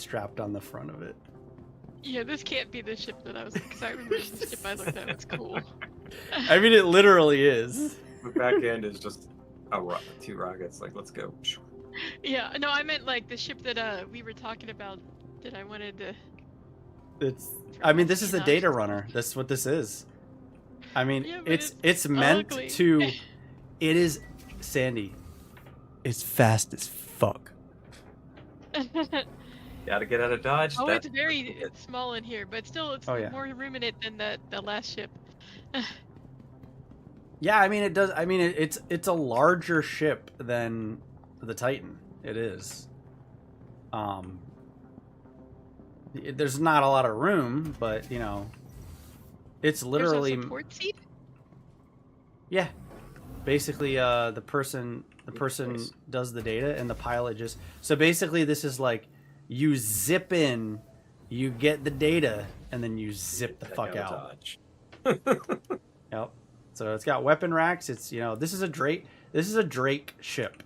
strapped on the front of it. Yeah, this can't be the ship that I was, because I remember the ship I looked at was cool. I mean, it literally is. The back end is just two rockets. Like, let's go. Yeah, no, I meant like the ship that we were talking about that I wanted to. I mean, this is a data runner. That's what this is. I mean, Yeah, but it's meant ugly. to. It is, Sandy. It's fast as fuck. Gotta get out of Dodge. Oh, it's very small in here, but still, it's Oh, yeah. more room in it than the last ship. Yeah, I mean it does. I mean it's a larger ship than the Titan. It is. There's not a lot of room, but you know, it's literally. There's a support seat? Yeah, basically, the person does the data, and the pilot just. So basically, this is like, you zip in, you get the data, and then you zip the fuck out. Yep. So it's got weapon racks. It's, you know, this is a Drake ship.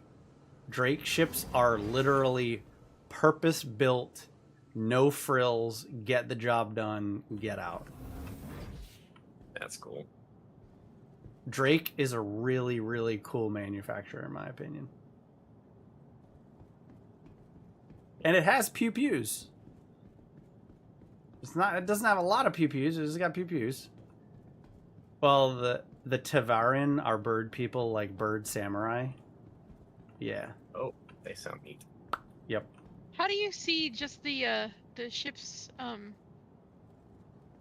Drake ships are literally purpose built, no frills, get the job done, get out. That's cool. Drake is a really, really cool manufacturer, in my opinion. And it has pew-pews. It doesn't have a lot of pew-pews. It's got pew-pews. Well, the Tavarin are bird people, like bird samurai. Yeah. Oh, they sound neat. Yep. How do you see just the ship's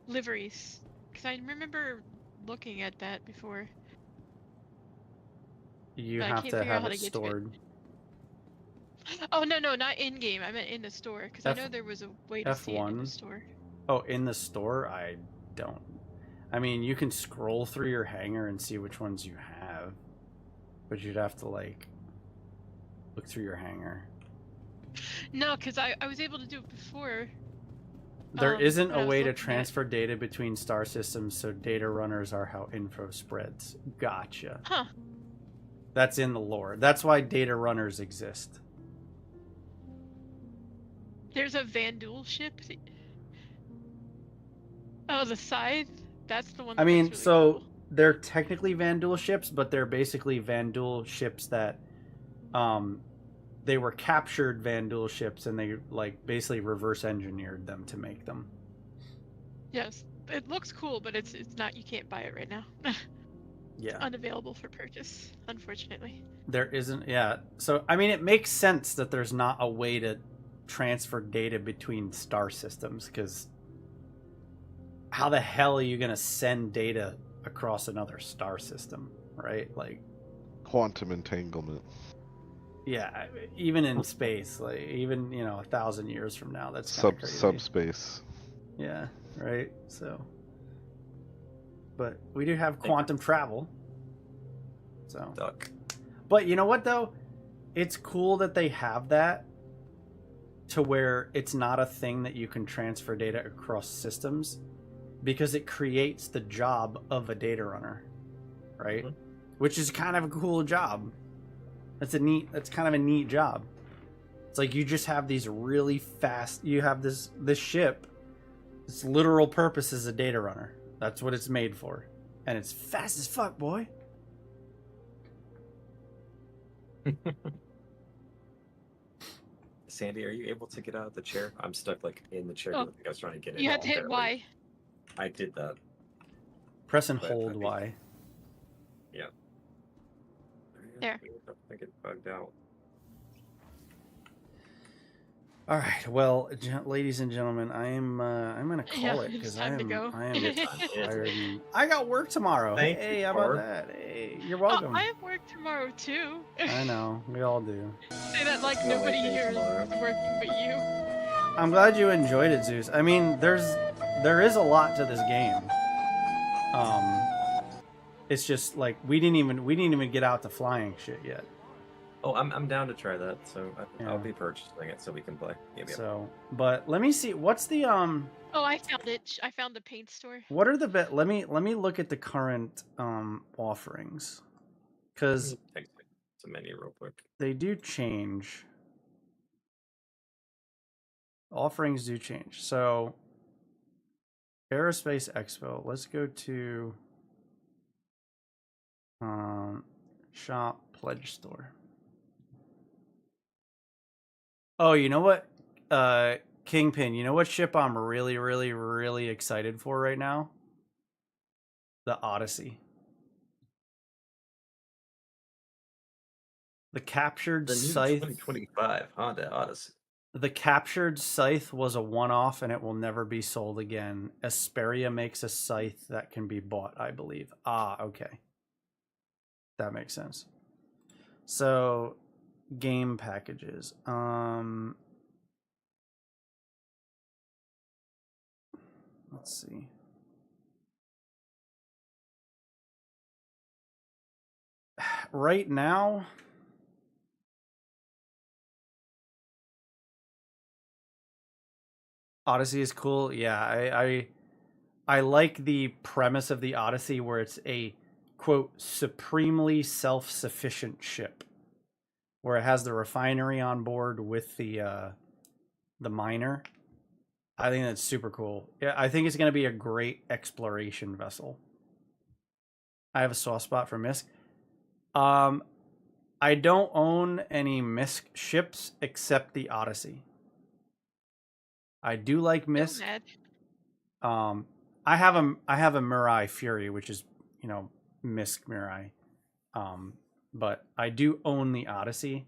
liveries? Because I remember looking at that before. You but have to have it stored. Oh, no, not in-game. I meant in the store, because I know there was a way to see it in the store. Oh, in the store? I don't. I mean, you can scroll through your hangar and see which ones you have, but you'd have to, like, look through your hangar. No, because I was able to do it before. There isn't a way to transfer data between star systems, so data runners are how info spreads. Gotcha. Huh. That's in the lore. That's why data runners exist. There's a Vandul ship. Oh, the Scythe? That's the one that really so cool. They're technically Vandul ships, but they're basically Vandul ships that they were captured Vandul ships, and they like basically reverse engineered them to make them. Yes, it looks cool, but it's not. You can't buy it right now. Yeah, it's unavailable for purchase, unfortunately. There isn't. Yeah, so I mean, it makes sense that there's not a way to transfer data between star systems, because how the hell are you gonna send data across another star system, right? Like quantum entanglement. Yeah, even in space, like even 1,000 years from now, that's subspace. Yeah, right. So, but we do have quantum travel. So, but you know what though? It's cool that they have that to where it's not a thing that you can transfer data across systems, because it creates the job of a data runner, right? Mm-hmm. Which is kind of a cool job. That's kind of a neat job. It's like you just have these really fast. You have this ship. Its literal purpose is a data runner. That's what it's made for, and it's fast as fuck, boy. Sandy, are you able to get out of the chair? I'm stuck like in the chair. Oh. I was trying to get in. You had to hit Y. I did that. Press and hold Y. Yeah. There. I get bugged out. All right, well, ladies and gentlemen, I'm gonna call it because I am tired. I got work tomorrow. Hey, how about that? Hey, you're welcome. I have work tomorrow too. I know, we all do. Say that like nobody here is working but you. I'm glad you enjoyed it, Zeus. I mean, there is a lot to this game. It's just like we didn't even get out to flying shit yet. Oh, I'm down to try that. So I'll be purchasing it so we can play. So, but let me see. What's the Oh, I found it. I found the paint store. What are the let me look at the current offerings, because it's a menu real quick. They do change. Offerings do change. So, Aerospace Expo. Let's go to shop pledge store. Oh, you know what? Kingpin, you know what ship I'm really, really, really excited for right now? The Odyssey. The captured The new scythe. 2025 Honda Odyssey. The captured scythe was a one-off and it will never be sold again. Asperia makes a scythe that can be bought, I believe. Ah, okay. That makes sense. So, game packages. Let's see. Right now, Odyssey is cool. Yeah, I like the premise of the Odyssey where it's a quote supremely self-sufficient ship, where it has the refinery on board with the miner. I think that's super cool. Yeah, I think it's going to be a great exploration vessel. I have a soft spot for Misk. I don't own any Misk ships except the Odyssey. I do like Misk. I have a Mirai Fury, which is, you know, Misk Mirai. But I do own the Odyssey,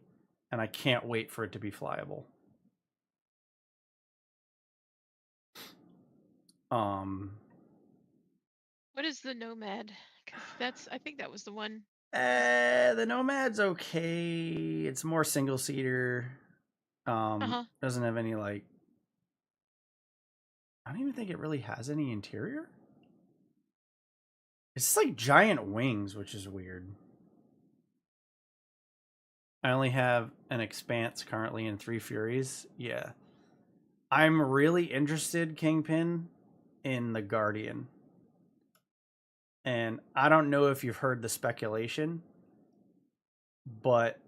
and I can't wait for it to be flyable. What is the Nomad? 'Cause I think that was the one. The Nomad's okay. It's more single seater. Doesn't have any like. I don't even think it really has any interior. It's just like giant wings, which is weird. I only have an Expanse currently in 3 Furies. Yeah. I'm really interested, Kingpin, in the Guardian. And I don't know if you've heard the speculation, but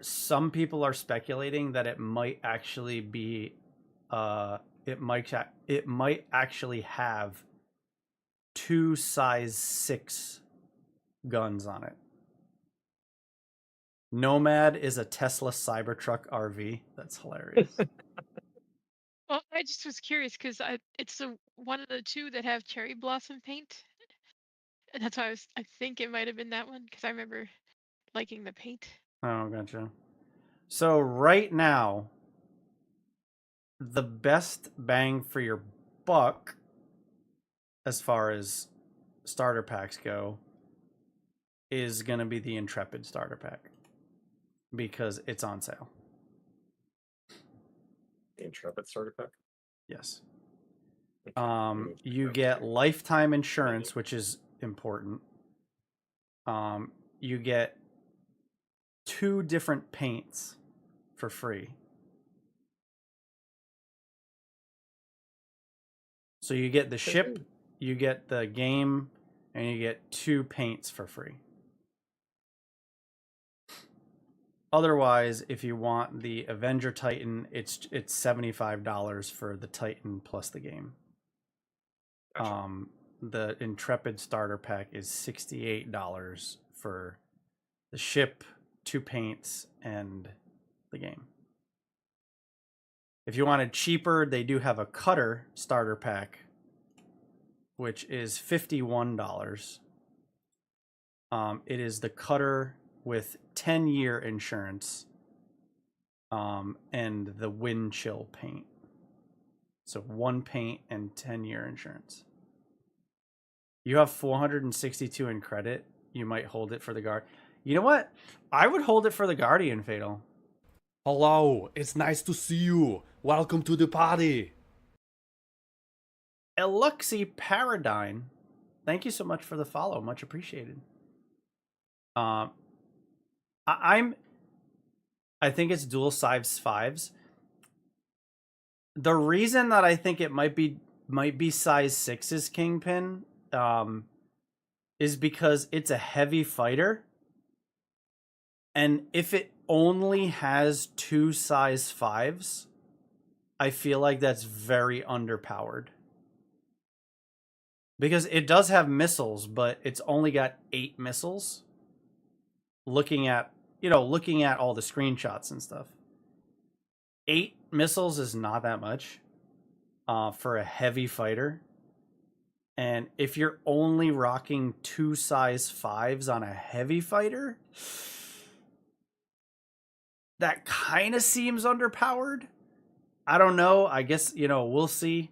some people are speculating that it might actually be it might actually have 2 size 6 guns on it. Nomad is a Tesla Cybertruck RV. That's hilarious. Well, I just was curious because it's one of the 2 that have cherry blossom paint, and that's why I think it might have been that one because I remember liking the paint. Oh, gotcha. So right now, the best bang for your buck, as far as starter packs go, is going to be the Intrepid starter pack because it's on sale. The Intrepid starter pack? Yes. You get lifetime insurance, which is important. You get 2 different paints for free. So you get the ship, you get the game, and you get 2 paints for free. Otherwise, if you want the Avenger Titan, it's $75 for the Titan plus the game. Gotcha. The Intrepid starter pack is $68 for the ship, 2 paints, and the game. If you wanted cheaper, they do have a Cutter starter pack, which is $51. It is the Cutter with 10-year insurance and the wind chill paint. So 1 paint and 10-year insurance. You have 462 in credit. You might hold it for the guard. You know what? I would hold it for the Guardian, Fatal. Hello, it's nice to see you. Welcome to the party. Eluxy Paradigm, thank you so much for the follow. Much appreciated. I think it's dual size 5s. The reason that I think it might be size 6s, Kingpin, is because it's a heavy fighter, and if it only has 2 size 5s, I feel like that's very underpowered. Because it does have missiles, but it's only got 8 missiles. Looking at all the screenshots and stuff. 8 missiles is not that much for a heavy fighter. And if you're only rocking 2 size 5s on a heavy fighter, that kind of seems underpowered. I don't know. I guess, we'll see.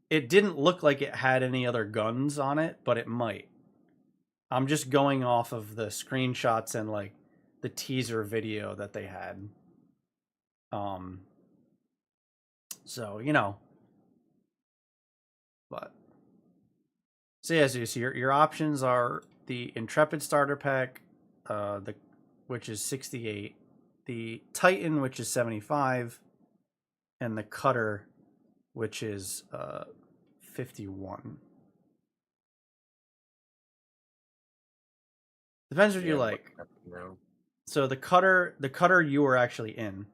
It didn't look like it had any other guns on it, but it might. I'm just going off of the screenshots and like the teaser video that they had. So, but so yeah, so your options are the Intrepid starter pack, which is 68, the Titan, which is 75, and the Cutter, which is 51. Depends what you like. So the cutter you were actually in.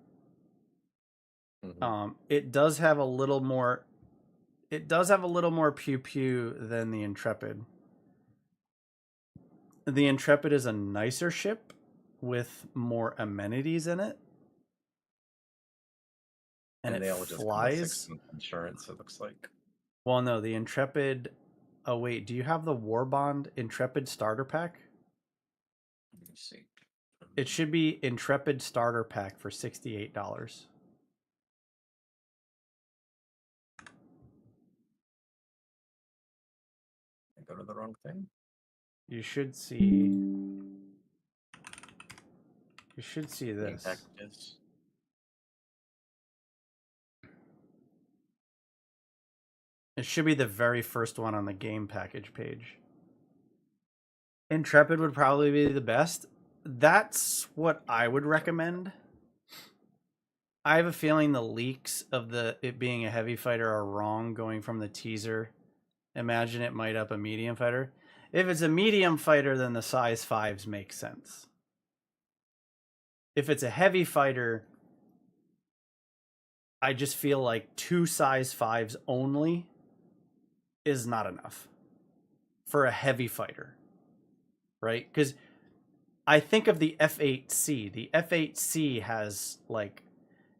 Mm-hmm. It does have a little more pew pew than the Intrepid. The Intrepid is a nicer ship with more amenities in it. And they it all just flies. Insurance, it looks like. Well, no, the Intrepid. Oh wait, do you have the Warbond Intrepid starter pack? Let me see. It should be Intrepid starter pack for $68. I go to the wrong thing. You should see this. Packages. It should be the very first one on the game package page. Intrepid would probably be the best. That's what I would recommend. I have a feeling the leaks of it being a heavy fighter are wrong going from the teaser. Imagine it might up a medium fighter. If it's a medium fighter, then the size 5s make sense. If it's a heavy fighter, I just feel like 2 size 5s only is not enough for a heavy fighter, right? Because I think of the F8C. The F8C has like,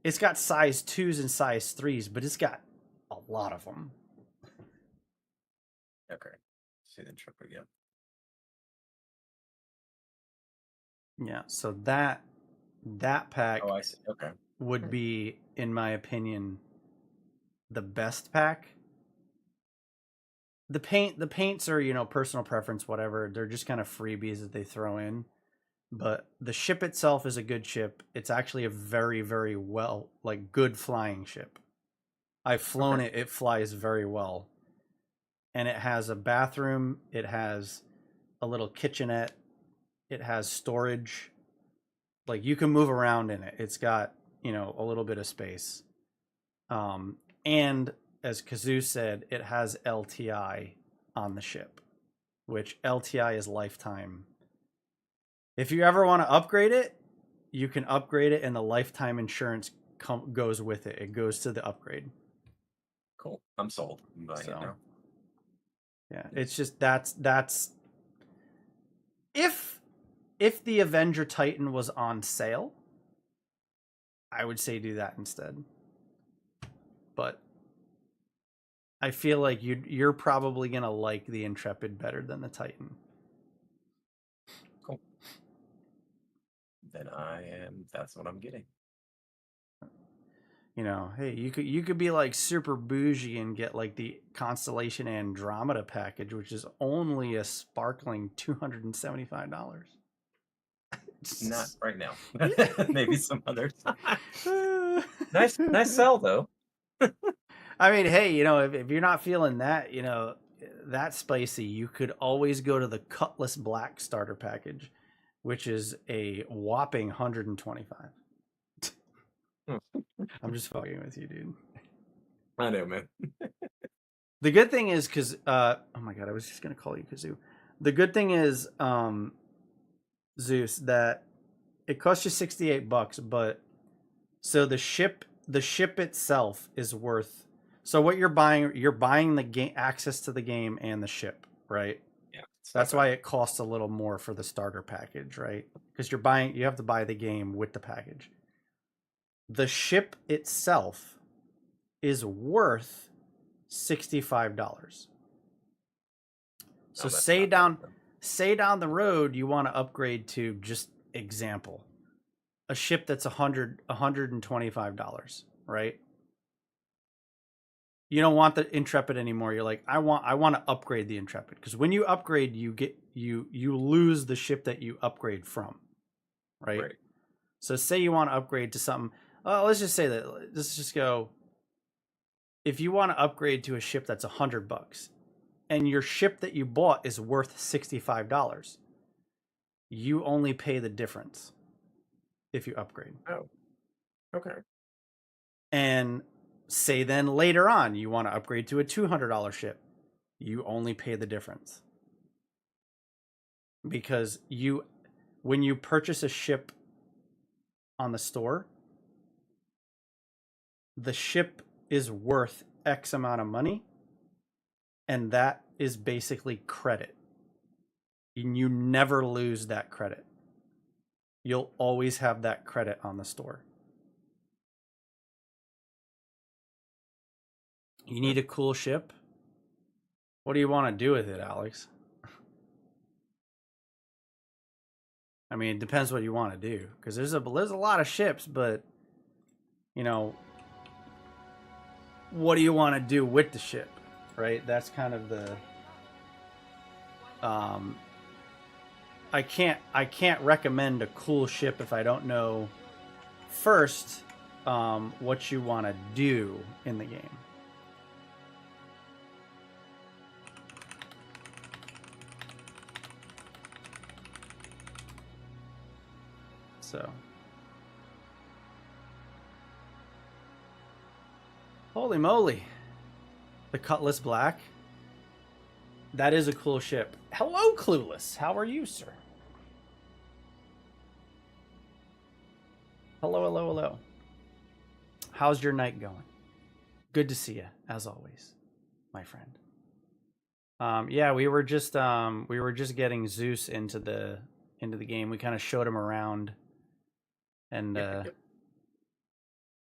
it's got size 2s and size 3s, but it's got a lot of them. Okay. See the Intrepid again. Yeah, so that pack Oh, I see. Okay. would be, in my opinion, the best pack. The paints are, personal preference, whatever. They're just kind of freebies that they throw in. But the ship itself is a good ship. It's actually a very, very good flying ship. I've flown it. It flies very well. And it has a bathroom. It has a little kitchenette. It has storage. Like, you can move around in it. It's got, a little bit of space. And as Kazoo said, it has LTI on the ship, which LTI is lifetime. If you ever want to upgrade it, you can upgrade it, and the lifetime insurance goes with it. It goes to the upgrade. Cool. I'm sold. I'm buying it now. Yeah, it's just that's if the Avenger Titan was on sale, I would say do that instead. But I feel like you're probably gonna like the Intrepid better than the Titan. Cool. Then that's what I'm getting. Hey, you could be like super bougie and get like the Constellation Andromeda package, which is only a sparkling $275. Not right now. Maybe some others. Nice sell though. I mean, hey, if you're not feeling that, that spicy, you could always go to the Cutlass Black starter package, which is a whopping 125. I'm just fucking with you, dude. I know, man. The good thing is, because oh my god, I was just gonna call you Kazoo. The good thing is, Zeus, that it costs you $68, but so the ship the ship itself is worth. So what you're buying the game access to the game and the ship, right? Yeah. That's why it costs a little more for the starter package, right? Because you have to buy the game with the package. The ship itself is worth $65. So say down the road you want to upgrade to, just example, a ship that's $125, right? You don't want the Intrepid anymore. You're like, I want to upgrade the Intrepid, because when you upgrade, you lose the ship that you upgrade from, right? So say you want to upgrade to something. Let's just say that. Let's just go. If you want to upgrade to a ship that's $100, and your ship that you bought is worth $65, you only pay the difference if you upgrade. Oh, okay. And say then later on you want to upgrade to a $200 ship, you only pay the difference. Because when you purchase a ship on the store, the ship is worth X amount of money, and that is basically credit. And you never lose that credit. You'll always have that credit on the store. You need a cool ship? What do you want to do with it, Alex? I mean, it depends what you want to do, because there's a lot of ships, but you know, what do you want to do with the ship, right? That's kind of the I can't recommend a cool ship if I don't know first what you want to do in the game. So, holy moly, the Cutlass Black. That is a cool ship. Hello, Clueless. How are you, sir? Hello, hello, hello. How's your night going? Good to see you, as always, my friend. Yeah, we were just getting Zeus into the game. We kind of showed him around. And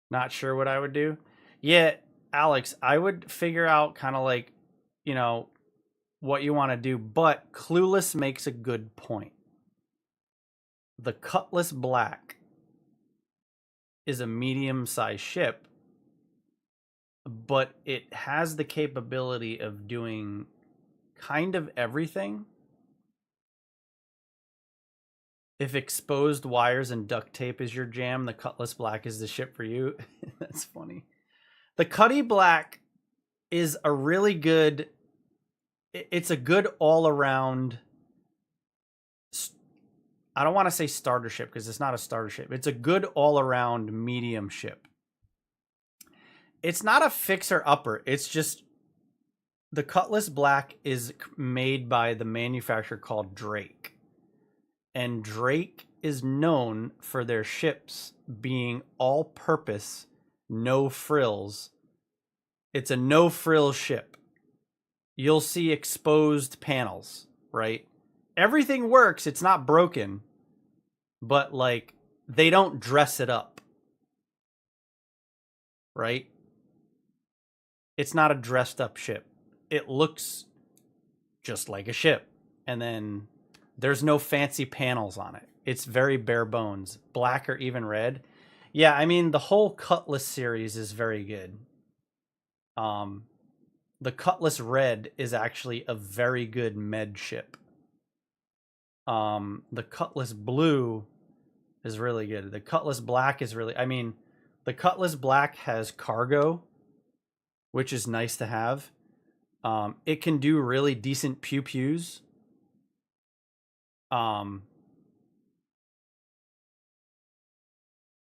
not sure what I would do. Yeah, Alex, I would figure out kind of like, you know, what you want to do. But Clueless makes a good point. The Cutlass Black is a medium-sized ship, but it has the capability of doing kind of everything. If exposed wires and duct tape is your jam, the Cutlass Black is the ship for you. That's funny. The Cutty Black is a really good... It's a good all-around... I don't want to say starter ship, because it's not a starter ship. It's a good all-around medium ship. It's not a fixer-upper. It's just... The Cutlass Black is made by the manufacturer called Drake. And Drake is known for their ships being all-purpose, no frills. It's a no-frill ship. You'll see exposed panels, right? Everything works. It's not broken. But, like, they don't dress it up. Right? It's not a dressed-up ship. It looks just like a ship. And then... there's no fancy panels on it. It's very bare bones. Black or even red. Yeah, I mean, the whole Cutlass series is very good. The Cutlass Red is actually a very good med ship. The Cutlass Blue is really good. The Cutlass Black is really... I mean, the Cutlass Black has cargo, which is nice to have. It can do really decent pew-pews.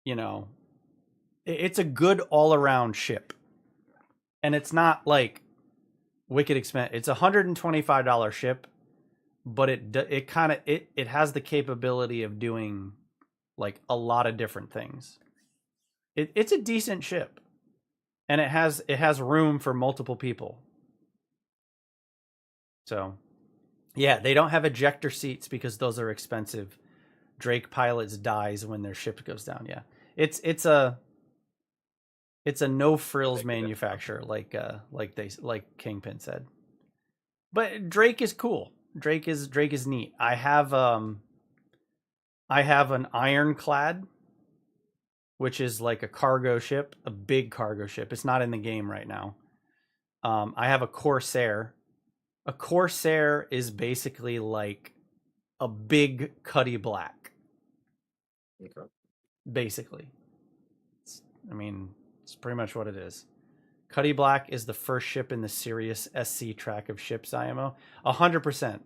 You know, it's a good all-around ship, and it's not like wicked expensive. It's $125 ship, but it has the capability of doing like a lot of different things. It's a decent ship, and it has room for multiple people. So, yeah, they don't have ejector seats because those are expensive. Drake pilots dies when their ship goes down. Yeah, it's a no frills manufacturer like Kingpin said. But Drake is cool. Drake is neat. I have an ironclad, which is like a cargo ship, a big cargo ship. It's not in the game right now. I have a Corsair. A Corsair is basically like a big Cuddy Black. Okay. Basically. It's pretty much what it is. Cuddy Black is the first ship in the Sirius SC track of ships IMO. 100%.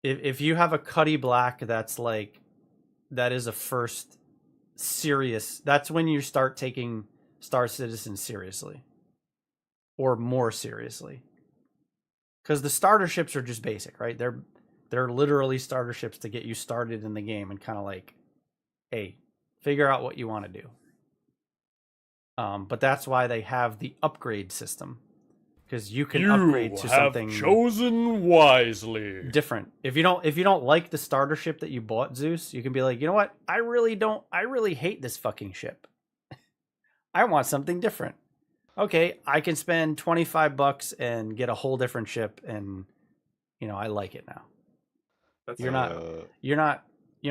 If you have a Cuddy Black, that is a first serious. That's when you start taking Star Citizen seriously, or more seriously, because the starter ships are just basic, right? They're literally starter ships to get you started in the game and kind of like, hey, figure out what you want to do. But that's why they have the upgrade system, because you can upgrade to something chosen wisely. different. If you don't like the starter ship that you bought, Zeus, you can be like, you know what? I really hate this fucking ship. I want something different. Okay, I can spend $25 and get a whole different ship, and I like it now. That's You're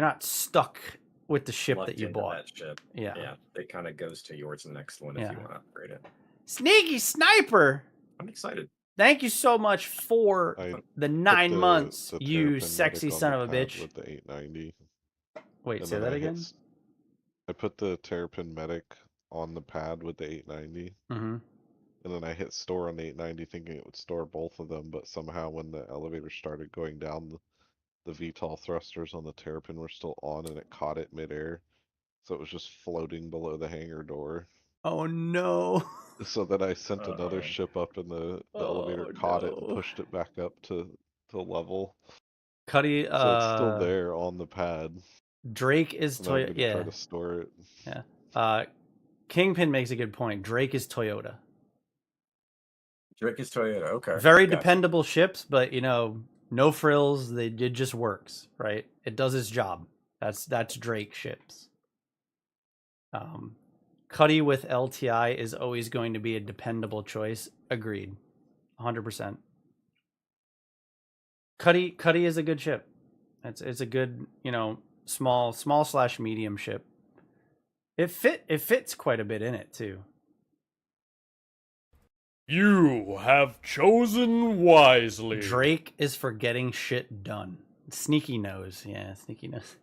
not stuck with the ship that you bought. That ship. Yeah. Yeah. It kind of goes to yours the next one if you want to upgrade it. Sneaky Sniper! I'm excited. Thank you so much for the 9 months, the you Terrapin sexy medic on son the of a pad bitch. with the 890. Wait, And say then that again? I put the Terrapin medic on the pad with the 890. Mm-hmm. And then I hit store on the 890 thinking it would store both of them, but somehow when the elevator started going down, the VTOL thrusters on the Terrapin were still on and it caught it midair. So it was just floating below the hangar door. Oh no. So then I sent another ship up and the elevator caught it and pushed it back up to level. Cuddy, So it's still there on the pad. Drake is Toyota. Yeah. Try to store it. Yeah. Kingpin makes a good point. Drake is Toyota. Drake is Toyota. Okay. Very dependable ships, but no frills. It just works, right? It does its job. That's Drake ships. Cuddy with LTI is always going to be a dependable choice. Agreed. 100%. Cuddy is a good ship. It's a good, small/medium ship. It fits quite a bit in it too. You have chosen wisely. Drake is for getting shit done. Sneaky nose. Yeah, sneaky nose.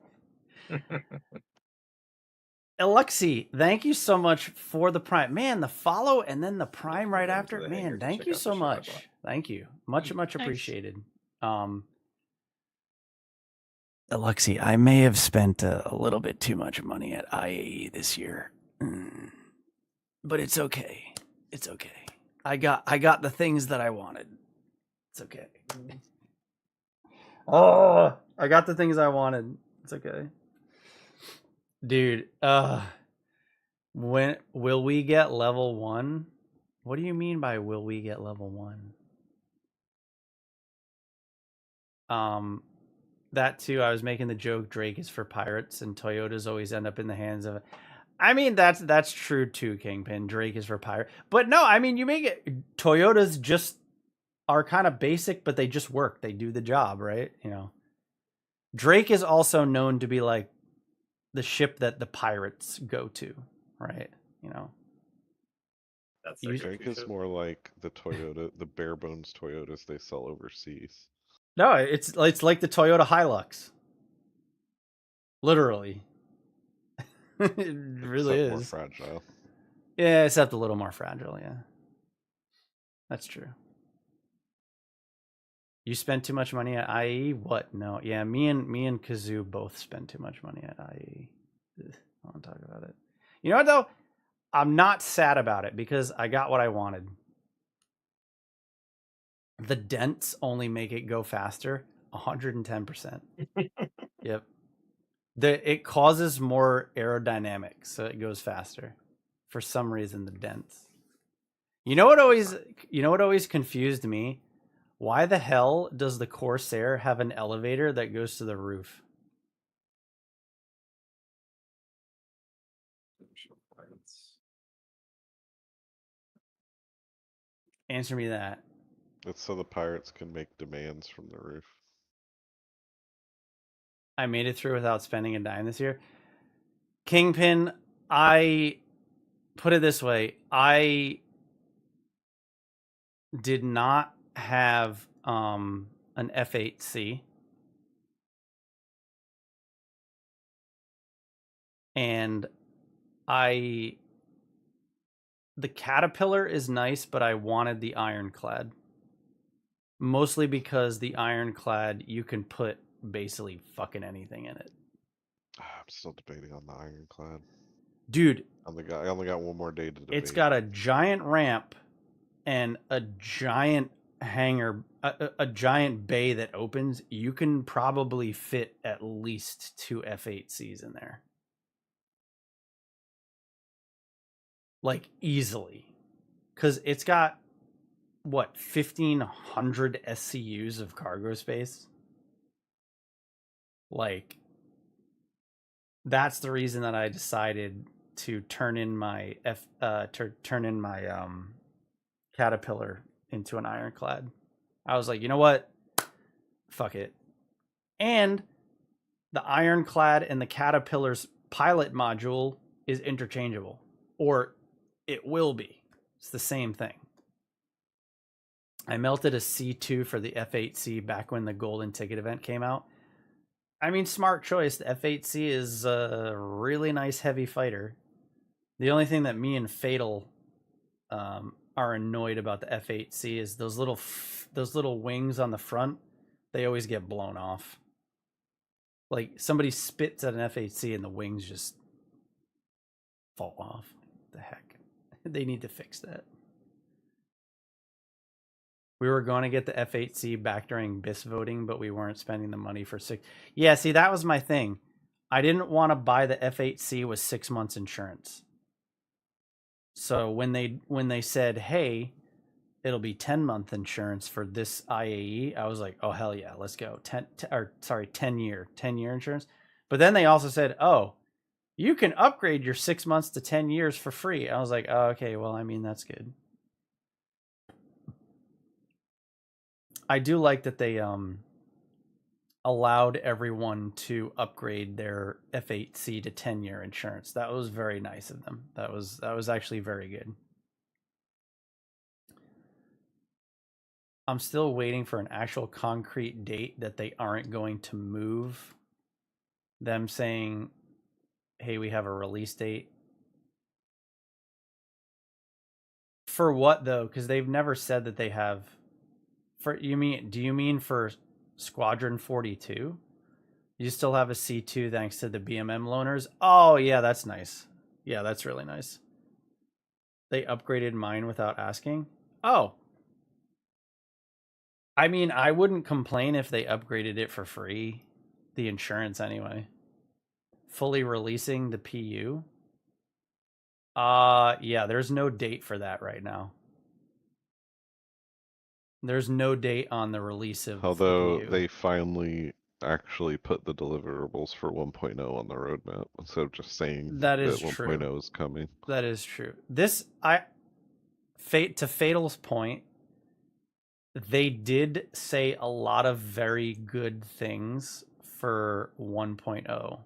Alexi, thank you so much for the Prime. Man, the follow and then the Prime right after. Man, thank you so much. Thank you. Much appreciated. Alexi, I may have spent a little bit too much money at IAE this year. But it's okay. It's okay. I got the things that I wanted. It's okay. Oh, I got the things I wanted. It's okay. Dude, when will we get level 1? What do you mean by will we get level 1? That too, I was making the joke Drake is for pirates and Toyotas always end up in the hands of that's true too, Kingpin. Drake is for pirate. But no, you make it Toyotas just are kind of basic, but they just work. They do the job, right? Drake is also known to be like the ship that the pirates go to, right? That's Drake is more like the Toyota, the bare bones Toyotas they sell overseas. No, it's like the Toyota Hilux. Literally. It really is. More fragile. Yeah, except a little more fragile, yeah. That's true. You spent too much money at IE? What? No. Yeah, me and Kazoo both spend too much money at IE. I don't want to talk about it. You know what though? I'm not sad about it because I got what I wanted. The dents only make it go faster. 110%. Yep. It causes more aerodynamics, so it goes faster. For some reason, the dents. You know what always confused me? Why the hell does the Corsair have an elevator that goes to the roof? Answer me that. It's so the pirates can make demands from the roof. I made it through without spending a dime this year. Kingpin, I put it this way. I did not have an F8C. And the Caterpillar is nice, but I wanted the Ironclad. Mostly because the Ironclad, you can put basically fucking anything in it. I'm still debating on the Ironclad. Dude. I only got one more day to debate. It's got a giant ramp and a giant hangar, a giant bay that opens. You can probably fit at least 2 F8Cs in there. Like, easily. Because it's got, what, 1,500 SCUs of cargo space? Like, that's the reason that I decided to turn in my Caterpillar into an Ironclad. I was like, you know what? Fuck it. And the Ironclad and the Caterpillar's pilot module is interchangeable. Or it will be. It's the same thing. I melted a C2 for the F8C back when the golden ticket event came out. I mean, smart choice. The F8C is a really nice heavy fighter. The only thing that me and Fatal are annoyed about the F8C is those little wings on the front. They always get blown off. Like, somebody spits at an F8C and the wings just fall off. What the heck? They need to fix that. We were going to get the F8C back during BIS voting, but we weren't spending the money for 6. Yeah, see, that was my thing. I didn't want to buy the F8C with 6 months insurance. So when they said, hey, it'll be 10-month insurance for this IAE, I was like, oh, hell yeah, let's go. 10-year insurance. But then they also said, oh, you can upgrade your 6 months to 10 years for free. I was like, oh, okay, well, I mean, that's good. I do like that they allowed everyone to upgrade their F8C to 10-year insurance. That was very nice of them. That was actually very good. I'm still waiting for an actual concrete date that they aren't going to move. Them saying, hey, we have a release date. For what, though? Because they've never said that they have. Do you mean for Squadron 42? You still have a C2 thanks to the BMM loaners? Oh, yeah, that's nice. Yeah, that's really nice. They upgraded mine without asking? Oh. I mean, I wouldn't complain if they upgraded it for free. The insurance, anyway. Fully releasing the PU? Yeah, there's no date for that right now. There's no date on the release of Although the PU. they finally actually put the deliverables for 1.0 on the roadmap instead of just saying that is 1.0 is coming. That is true. To Fatal's point, they did say a lot of very good things for 1.0.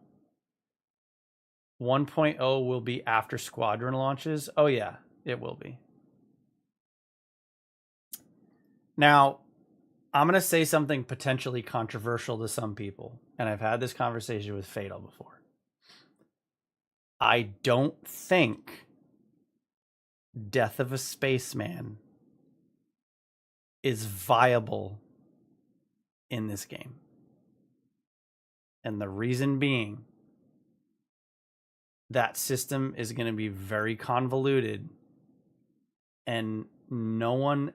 1.0 will be after Squadron launches. Oh yeah, it will be. Now, I'm going to say something potentially controversial to some people, and I've had this conversation with Fatal before. I don't think Death of a Spaceman is viable in this game. And the reason being, that system is going to be very convoluted, and the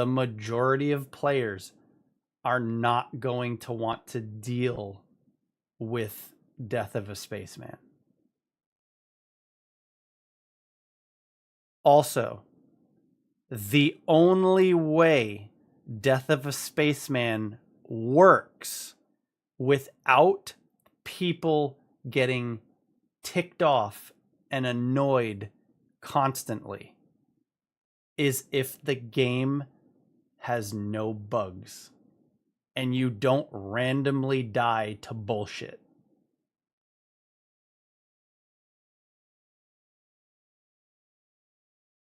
majority of players are not going to want to deal with Death of a Spaceman. Also, the only way Death of a Spaceman works without people getting ticked off and annoyed constantly is if the game has no bugs and you don't randomly die to bullshit.